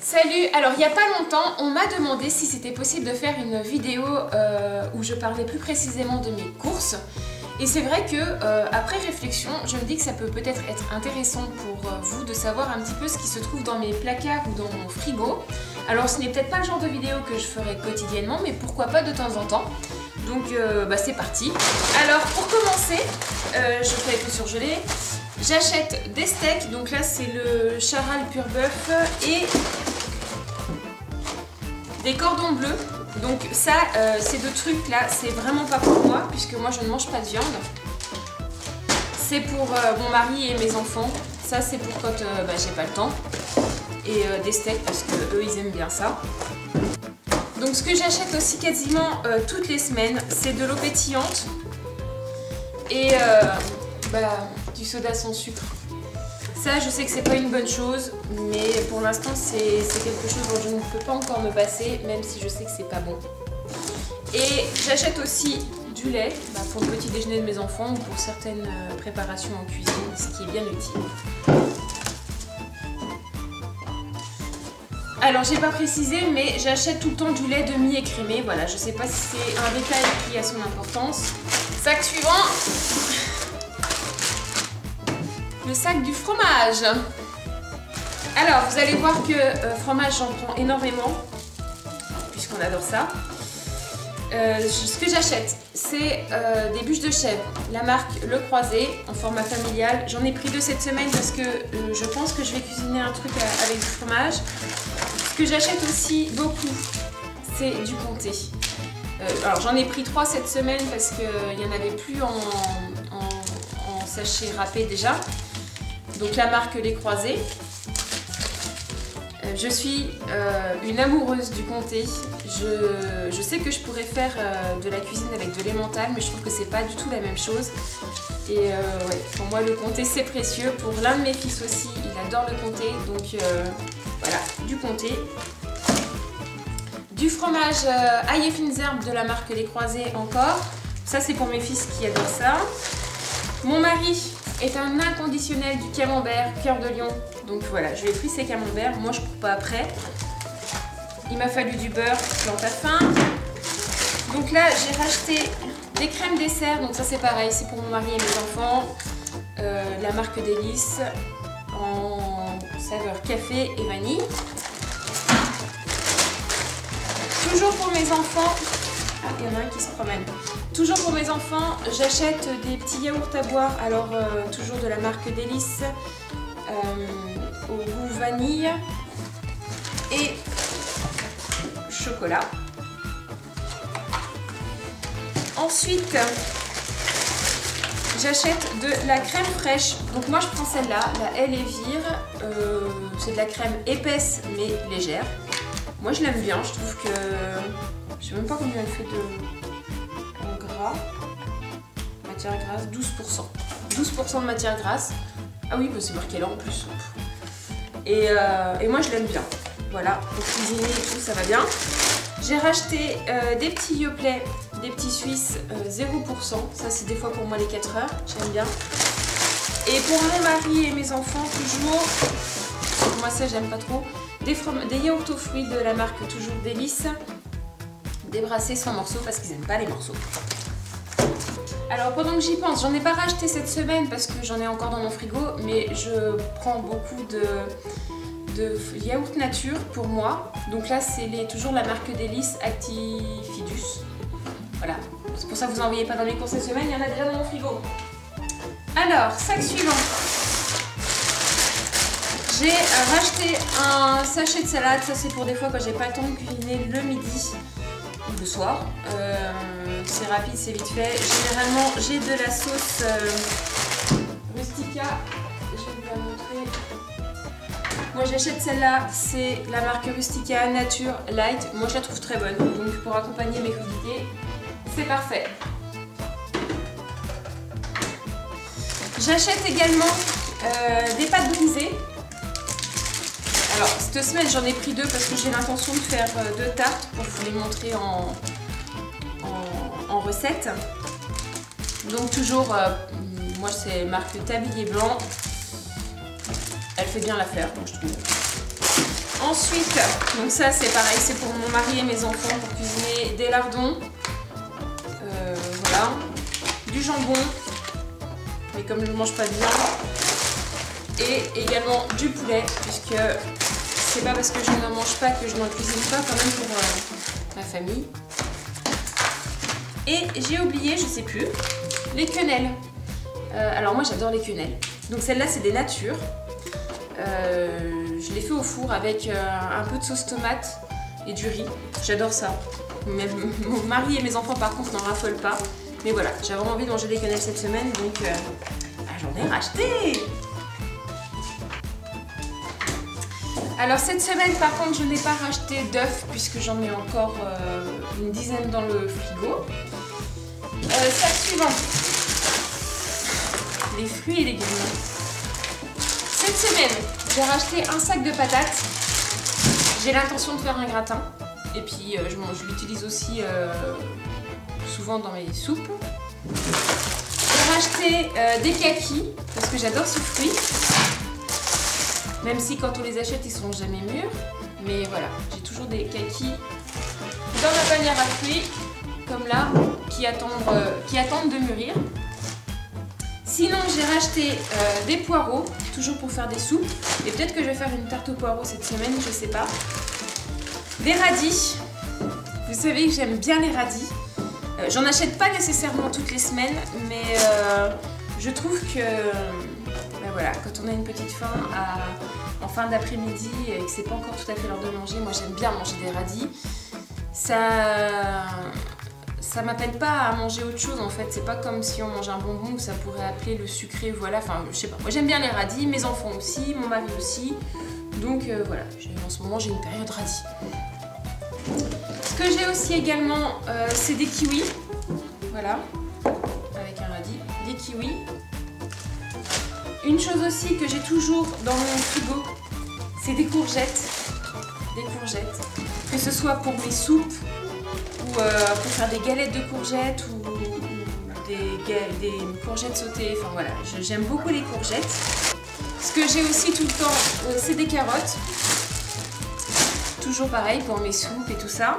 Salut, alors il n'y a pas longtemps, on m'a demandé si c'était possible de faire une vidéo où je parlais plus précisément de mes courses. Et c'est vrai que, après réflexion, je me dis que ça peut peut-être être intéressant pour vous de savoir un petit peu ce qui se trouve dans mes placards ou dans mon frigo. Alors ce n'est peut-être pas le genre de vidéo que je ferai quotidiennement, mais pourquoi pas de temps en temps. Donc c'est parti. Alors pour commencer, je fais tout surgelé. J'achète des steaks, donc là c'est le Charal Pur Bœuf et des cordons bleus. Donc ça, ces deux trucs là, c'est vraiment pas pour moi puisque moi je ne mange pas de viande. C'est pour mon mari et mes enfants. Ça c'est pour quand j'ai pas le temps. Et des steaks parce que eux ils aiment bien ça. Donc ce que j'achète aussi quasiment toutes les semaines, c'est de l'eau pétillante et du soda sans sucre. Ça, je sais que c'est pas une bonne chose, mais pour l'instant, c'est quelque chose dont je ne peux pas encore me passer, même si je sais que c'est pas bon. Et j'achète aussi du lait pour le petit déjeuner de mes enfants ou pour certaines préparations en cuisine, ce qui est bien utile. Alors, j'ai pas précisé, mais j'achète tout le temps du lait demi-écrémé. Voilà, je sais pas si c'est un détail qui a son importance. Sac suivant. Le sac du fromage. Alors, vous allez voir que fromage, j'en prends énormément, puisqu'on adore ça. Ce que j'achète, c'est des bûches de chèvre, la marque Le Croisé, en format familial. J'en ai pris 2 cette semaine parce que je pense que je vais cuisiner un truc avec du fromage. Ce que j'achète aussi beaucoup, c'est du comté. Alors, j'en ai pris 3 cette semaine parce qu'il n'y en avait plus en sachet râpé déjà. Donc la marque Les Croisés. Je suis une amoureuse du comté. Je sais que je pourrais faire de la cuisine avec de l'emmental, mais je trouve que c'est pas du tout la même chose. Et pour moi le comté c'est précieux. Pour l'un de mes fils aussi, il adore le comté. Donc voilà, du comté. Du fromage ail et fines herbes de la marque Les Croisés encore. Ça c'est pour mes fils qui adorent ça. Mon mari est un inconditionnel du camembert cœur de lion. Donc voilà, je lui ai pris ces camemberts. Moi je cours pas après. Il m'a fallu du beurre, plante à fin. Donc là j'ai racheté des crèmes dessert. Donc ça c'est pareil, c'est pour mon mari et mes enfants. La marque Délice en saveur café et vanille. Toujours pour mes enfants. Ah, il y en a un qui se promène. Toujours pour mes enfants, j'achète des petits yaourts à boire, alors toujours de la marque Délice, au goût vanille et chocolat. Ensuite, j'achète de la crème fraîche. Donc moi je prends celle-là, la Elevire. C'est de la crème épaisse mais légère. Moi je l'aime bien, je trouve que... Je sais même pas combien elle fait de gras. Matière grasse, 12%. 12% de matière grasse. Ah oui, bah c'est marqué là en plus. Et moi je l'aime bien. Voilà, pour cuisiner et tout, ça va bien. J'ai racheté des petits Yoplait, des petits Suisses 0%. Ça c'est des fois pour moi les 4 heures, j'aime bien. Et pour mon mari et mes enfants, toujours, moi ça j'aime pas trop, des yaourts aux fruits de la marque toujours Délice. Débrasser sans morceaux parce qu'ils n'aiment pas les morceaux. Alors pendant que j'y pense, j'en ai pas racheté cette semaine parce que j'en ai encore dans mon frigo, mais je prends beaucoup de yaourt nature pour moi. Donc là c'est toujours la marque Délice Actifidus. Voilà, c'est pour ça que vous n'en voyez pas dans les courses cette semaine, il y en a déjà dans mon frigo. Alors, sac suivant. J'ai racheté un sachet de salade, ça c'est pour des fois quand j'ai pas le temps de cuisiner le midi. Le soir, c'est rapide, c'est vite fait. Généralement, j'ai de la sauce rustica. Je vais vous la montrer. Moi, j'achète celle-là. C'est la marque Rustica Nature Light. Moi, je la trouve très bonne. Donc, pour accompagner mes crudités, c'est parfait. J'achète également des pâtes brisées. Alors, cette semaine, j'en ai pris 2 parce que j'ai l'intention de faire 2 tartes pour vous les montrer en recette. Donc, toujours, moi, c'est marque Tablier Blanc. Elle fait bien l'affaire, moi, je trouve. Ensuite, donc ça c'est pareil, c'est pour mon mari et mes enfants pour cuisiner des lardons. Voilà. Du jambon, mais comme je ne mange pas de viande. Et également du poulet, puisque c'est pas parce que je n'en mange pas que je n'en cuisine pas quand même pour ma famille. Et j'ai oublié, je sais plus, les quenelles. Alors moi j'adore les quenelles. Donc celle-là c'est des natures. Je l'ai fait au four avec un peu de sauce tomate et du riz. J'adore ça. Mon mari et mes enfants par contre n'en raffolent pas. Mais voilà, j'ai vraiment envie de manger des quenelles cette semaine, donc j'en ai racheté. Alors cette semaine par contre je n'ai pas racheté d'œufs puisque j'en ai encore une dizaine dans le frigo. Sac suivant, les fruits et légumes. Cette semaine j'ai racheté un sac de patates. J'ai l'intention de faire un gratin et puis je l'utilise aussi souvent dans mes soupes. J'ai racheté des kakis parce que j'adore ce fruit. Même si quand on les achète, ils sont jamais mûrs. Mais voilà, j'ai toujours des kakis dans ma panière à fruits, comme là, qui attendent de mûrir. Sinon, j'ai racheté des poireaux, toujours pour faire des soupes. Et peut-être que je vais faire une tarte aux poireaux cette semaine, je sais pas. Des radis. Vous savez que j'aime bien les radis. J'en achète pas nécessairement toutes les semaines, mais je trouve que... voilà, quand on a une petite faim en fin d'après-midi et que c'est pas encore tout à fait l'heure de manger, moi j'aime bien manger des radis. Ça m'appelle pas à manger autre chose en fait, c'est pas comme si on mangeait un bonbon où ça pourrait appeler le sucré, voilà, enfin je sais pas. Moi j'aime bien les radis, mes enfants aussi, mon mari aussi, donc voilà, en ce moment j'ai une période radis. Ce que j'ai aussi également, c'est des kiwis, voilà, avec un radis, des kiwis. Une chose aussi que j'ai toujours dans mon frigo, c'est des courgettes. Des courgettes. Que ce soit pour mes soupes, ou pour faire des galettes de courgettes, ou des courgettes sautées. Enfin voilà, j'aime beaucoup les courgettes. Ce que j'ai aussi tout le temps, c'est des carottes. Toujours pareil pour mes soupes et tout ça.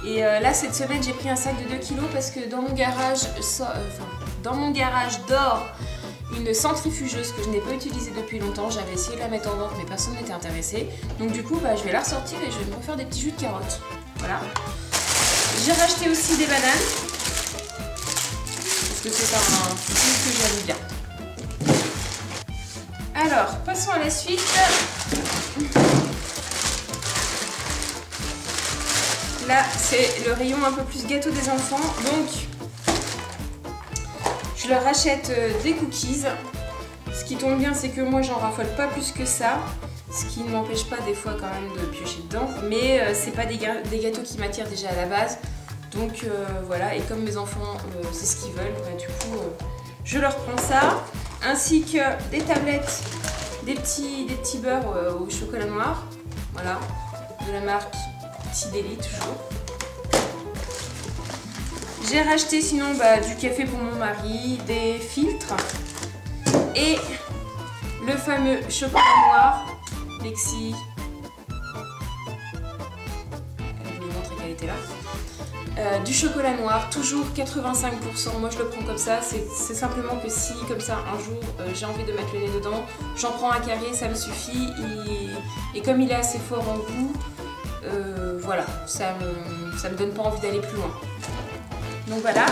Et là, cette semaine, j'ai pris un sac de 2 kg parce que dans mon garage dort une centrifugeuse que je n'ai pas utilisée depuis longtemps. J'avais essayé de la mettre en vente mais personne n'était intéressé. Donc du coup je vais la ressortir et je vais me refaire des petits jus de carottes. Voilà. J'ai racheté aussi des bananes. Parce que c'est un fruit que j'aime bien. Alors, passons à la suite. Là, c'est le rayon un peu plus gâteau des enfants. Donc, je leur achète des cookies. Ce qui tombe bien, c'est que moi, j'en raffole pas plus que ça. Ce qui ne m'empêche pas des fois quand même de piocher dedans. Mais c'est pas des gâteaux qui m'attirent déjà à la base. Donc voilà, et comme mes enfants, c'est ce qu'ils veulent, du coup, je leur prends ça. Ainsi que des tablettes, des petits beurres au chocolat noir. Voilà, de la marque Tideli toujours. J'ai racheté sinon du café pour mon mari, des filtres et le fameux chocolat noir Lexi. Je vais vous montrer qu'elle était là. Du chocolat noir, toujours 85%. Moi je le prends comme ça. C'est simplement que si comme ça un jour j'ai envie de mettre le nez dedans, j'en prends un carré, ça me suffit. Et comme il est assez fort en goût, voilà, ça me donne pas envie d'aller plus loin. Donc voilà.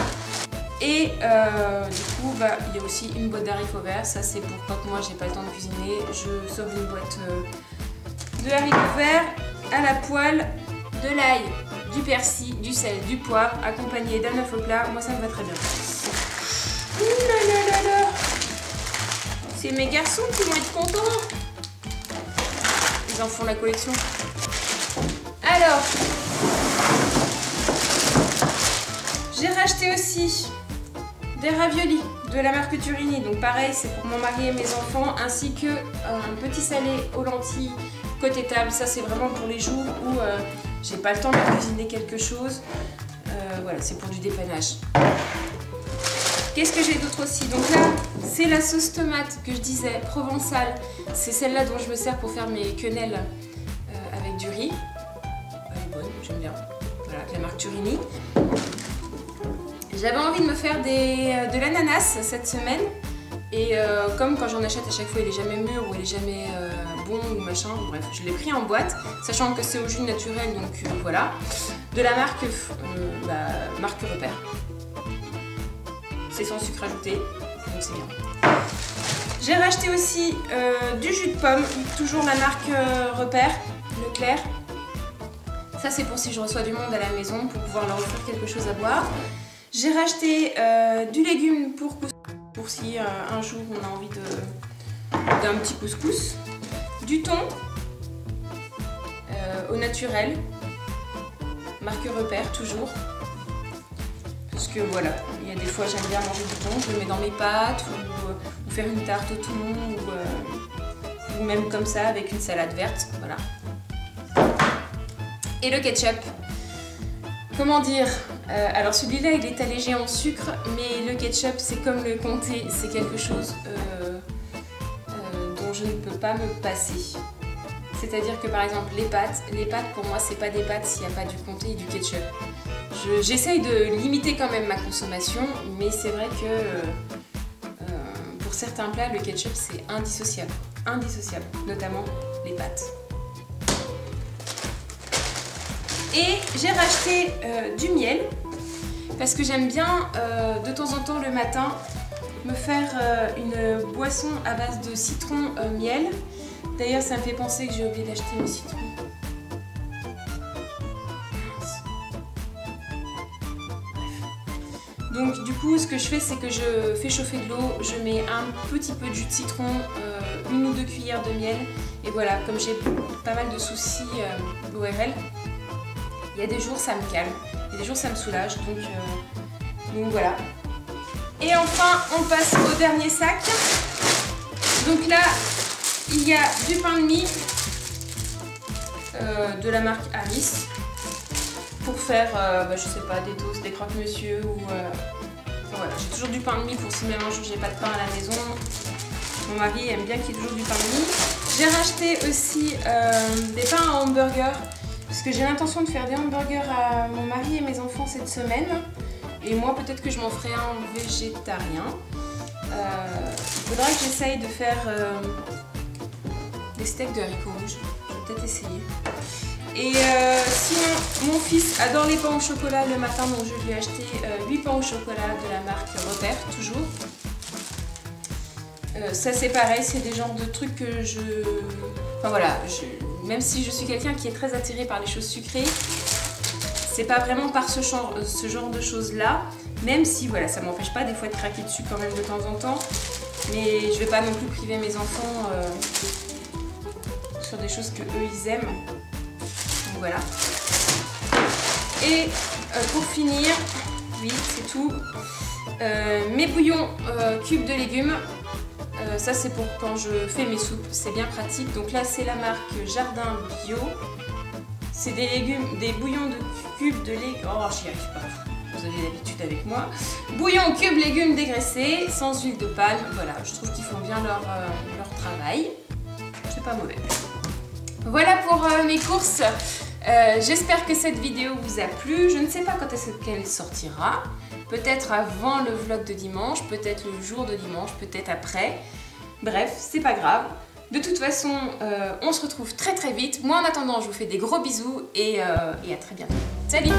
Et du coup, il y a aussi une boîte d'haricots verts. Ça, c'est pour quand moi j'ai pas le temps de cuisiner. Je sauve une boîte de haricots verts à la poêle, de l'ail, du persil, du sel, du poivre, accompagné d'un œuf au plat. Moi, ça me va très bien. C'est mes garçons qui vont être contents. Ils en font la collection. Alors, j'ai racheté aussi des raviolis de la marque Turini. Donc pareil, c'est pour mon mari et mes enfants, ainsi que un petit salé aux lentilles côté table. Ça, c'est vraiment pour les jours où j'ai pas le temps de cuisiner quelque chose. Voilà, c'est pour du dépannage. Qu'est-ce que j'ai d'autre aussi? Donc là, c'est la sauce tomate que je disais, provençale. C'est celle-là dont je me sers pour faire mes quenelles j'aime bien. Voilà, de la marque Turini. J'avais envie de me faire de l'ananas cette semaine. Et comme quand j'en achète à chaque fois il est jamais mûr ou il est jamais bon ou machin, bref, je l'ai pris en boîte, sachant que c'est au jus naturel, donc voilà. De la marque marque Repère. C'est sans sucre ajouté, donc c'est bien. J'ai racheté aussi du jus de pomme, toujours la marque Repère, Leclerc. Ça c'est pour si je reçois du monde à la maison, pour pouvoir leur offrir quelque chose à boire. J'ai racheté du légume pour si un jour on a envie d'un petit couscous. Du thon au naturel, marque Repère toujours. Parce que voilà, il y a des fois j'aime bien manger du thon, je le mets dans mes pâtes ou faire une tarte au thon ou même comme ça avec une salade verte, voilà. Et le ketchup, comment dire, alors celui-là il est allégé en sucre, mais le ketchup c'est comme le comté, c'est quelque chose dont je ne peux pas me passer. C'est-à-dire que par exemple les pâtes pour moi c'est pas des pâtes s'il n'y a pas du comté et du ketchup. J'essaye de limiter quand même ma consommation, mais c'est vrai que pour certains plats le ketchup c'est indissociable, notamment les pâtes. Et j'ai racheté du miel parce que j'aime bien de temps en temps le matin me faire une boisson à base de citron miel. D'ailleurs ça me fait penser que j'ai oublié d'acheter mes citrons. Donc du coup ce que je fais c'est que je fais chauffer de l'eau, je mets un petit peu de jus de citron, 1 ou 2 cuillères de miel et voilà, comme j'ai pas mal de soucis ORL, il y a des jours ça me calme, il y a des jours ça me soulage, donc voilà. Et enfin on passe au dernier sac. Donc là il y a du pain de mie de la marque Amis pour faire, je sais pas, des toasts, des croque-monsieur ou voilà, j'ai toujours du pain de mie pour si même un jour j'ai pas de pain à la maison. Mon mari aime bien qu'il y ait toujours du pain de mie. J'ai racheté aussi des pains à hamburger parce que j'ai l'intention de faire des hamburgers à mon mari et mes enfants cette semaine. Et moi peut-être que je m'en ferai un végétarien. Il faudra que j'essaye de faire des steaks de haricots rouges. Je vais peut-être essayer. Et sinon, mon fils adore les pains au chocolat le matin, donc je lui ai acheté 8 pains au chocolat de la marque Repère, toujours. Ça c'est pareil, c'est des genres de trucs que je... Enfin voilà, même si je suis quelqu'un qui est très attiré par les choses sucrées, c'est pas vraiment par ce genre de choses là, même si voilà, ça m'empêche pas des fois de craquer dessus quand même de temps en temps, mais je vais pas non plus priver mes enfants sur des choses que eux ils aiment. Donc voilà. Et pour finir, oui c'est tout, mes bouillons cubes de légumes. Ça c'est pour quand je fais mes soupes, c'est bien pratique. Donc là c'est la marque Jardin Bio. C'est des bouillons de cubes de légumes. Oh j'y arrive pas, vous avez l'habitude avec moi. Bouillons cubes légumes dégraissés, sans huile de palme. Voilà, je trouve qu'ils font bien leur travail. C'est pas mauvais. Voilà pour mes courses. J'espère que cette vidéo vous a plu. Je ne sais pas quand est-ce qu'elle sortira. Peut-être avant le vlog de dimanche, peut-être le jour de dimanche, peut-être après. Bref, c'est pas grave. De toute façon, on se retrouve très très vite. Moi en attendant, je vous fais des gros bisous et à très bientôt. Salut!